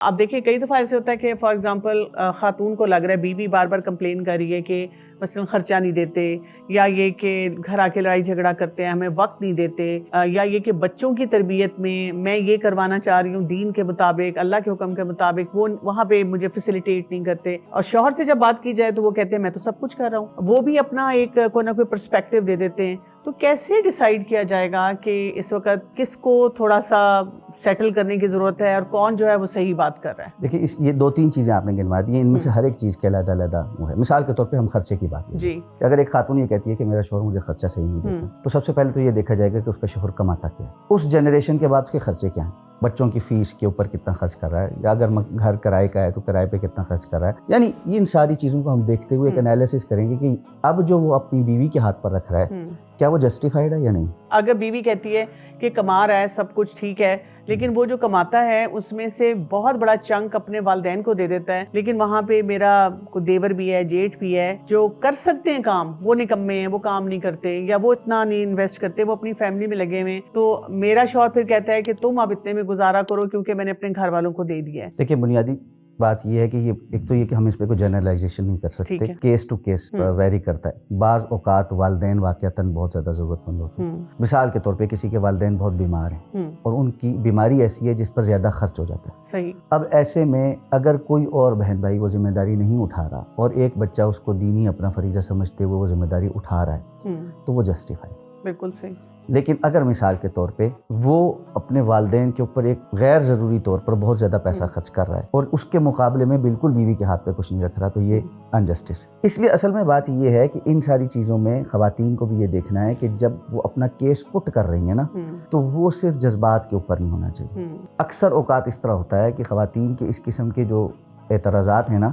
آپ دیکھیں کئی دفعہ ایسے ہوتا ہے کہ فار ایگزامپل خاتون کو لگ رہا ہے بیوی بار بار کمپلین کر رہی ہے کہ مثلا خرچہ نہیں دیتے، یا یہ کہ گھر آ کے لڑائی جھگڑا کرتے ہیں، ہمیں وقت نہیں دیتے، یا یہ کہ بچوں کی تربیت میں یہ کروانا چاہ رہی ہوں دین کے مطابق، اللہ کے حکم کے مطابق، وہ وہاں پہ مجھے فیسیلیٹیٹ نہیں کرتے، اور شوہر سے جب بات کی جائے تو وہ کہتے ہیں میں تو سب کچھ کر رہا ہوں، وہ بھی اپنا ایک کوئی نہ کوئی پرسپیکٹیو دے دیتے ہیں. تو کیسے ڈیسائیڈ کیا جائے گا کہ اس وقت کس کو تھوڑا سا سیٹل کرنے کی ضرورت ہے اور کون جو ہے وہ صحیح بات کر رہا ہے؟ دیکھیے یہ 2-3 چیزیں آپ نے گنوا دی ہیں، ان میں سے ہر ایک چیز کے علیحدہ علیحدہ وہ ہے. مثال کے طور پہ ہم خرچے کی بات جی کہ اگر ایک خاتون یہ کہتی ہے کہ میرا شوہر مجھے خرچہ صحیح نہیں دیتا، تو سب سے پہلے تو یہ دیکھا جائے گا کہ اس کا شوہر کماتا کیا ہے، اس جنریشن کے بعد اس کے خرچے کیا ہیں، بچوں کی فیس کے اوپر کتنا خرچ کر رہا ہے، یا اگر گھر کرائے کا ہے تو کرائے پہ کتنا خرچ کر رہا ہے. یعنی ان ساری چیزوں کو ہم دیکھتے ہوئے ایک انالیسس کریں گے کہ اب جو وہ اپنی بیوی کے ہاتھ پر رکھ رہا ہے کیا وہ جسٹیفائڈ ہے یا نہیں. اگر بیوی کہتی ہے کہ کما رہا ہے سب کچھ ٹھیک ہے، لیکن وہ جو کماتا ہے اس میں سے بہت بڑا چنک اپنے والدین کو دے دیتا ہے، لیکن وہاں پہ میرا کوئی دیور بھی ہے، جیٹھ بھی ہے جو کر سکتے ہیں کام، وہ نکمے ہیں، وہ کام نہیں کرتے، یا وہ اتنا نہیں انویسٹ کرتے، وہ اپنی فیملی میں لگے ہوئے ہیں، تو میرا شوہر پھر کہتا ہے کہ تم اب اتنے میں گزارا کرو کیونکہ میں نے اپنے گھر والوں کو دے دیا ہے. دیکھیے بنیادی بات یہ ہے کہ ایک تو یہ کہ ہم اس پہ کوئی جنرلائزیشن نہیں کر سکتے، کیس ٹو کیس ویری کرتا ہے. بعض اوقات والدین واقعتاً بہت زیادہ ضرورت مند ہوتے ہیں. مثال کے طور پہ کسی کے والدین بہت بیمار ہیں اور ان کی بیماری ایسی ہے جس پر زیادہ خرچ ہو جاتا ہے. صحیح. اب ایسے میں اگر کوئی اور بہن بھائی وہ ذمہ داری نہیں اٹھا رہا اور ایک بچہ اس کو دینی اپنا فریضہ سمجھتے ہوئے وہ ذمہ داری اٹھا رہا ہے تو وہ جسٹیفائی. بالکل صحیح. لیکن اگر مثال کے طور پہ وہ اپنے والدین کے اوپر ایک غیر ضروری طور پر بہت زیادہ پیسہ خرچ کر رہا ہے اور اس کے مقابلے میں بالکل بیوی کے ہاتھ پہ کچھ نہیں رکھ رہا، تو یہ انجسٹس ہے. اس لیے اصل میں بات یہ ہے کہ ان ساری چیزوں میں خواتین کو بھی یہ دیکھنا ہے کہ جب وہ اپنا کیس پٹ کر رہی ہیں نا تو وہ صرف جذبات کے اوپر نہیں ہونا چاہیے. اکثر اوقات اس طرح ہوتا ہے کہ خواتین کے اس قسم کے جو اعتراضات ہیں نا،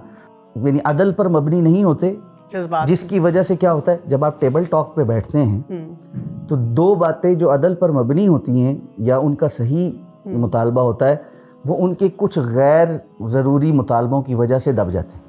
یعنی عدل پر مبنی نہیں ہوتے، جس کی وجہ سے کیا ہوتا ہے جب آپ ٹیبل ٹاک پہ بیٹھتے ہیں تو دو باتیں جو عدل پر مبنی ہوتی ہیں یا ان کا صحیح مطالبہ ہوتا ہے وہ ان کے کچھ غیر ضروری مطالبوں کی وجہ سے دب جاتے ہیں.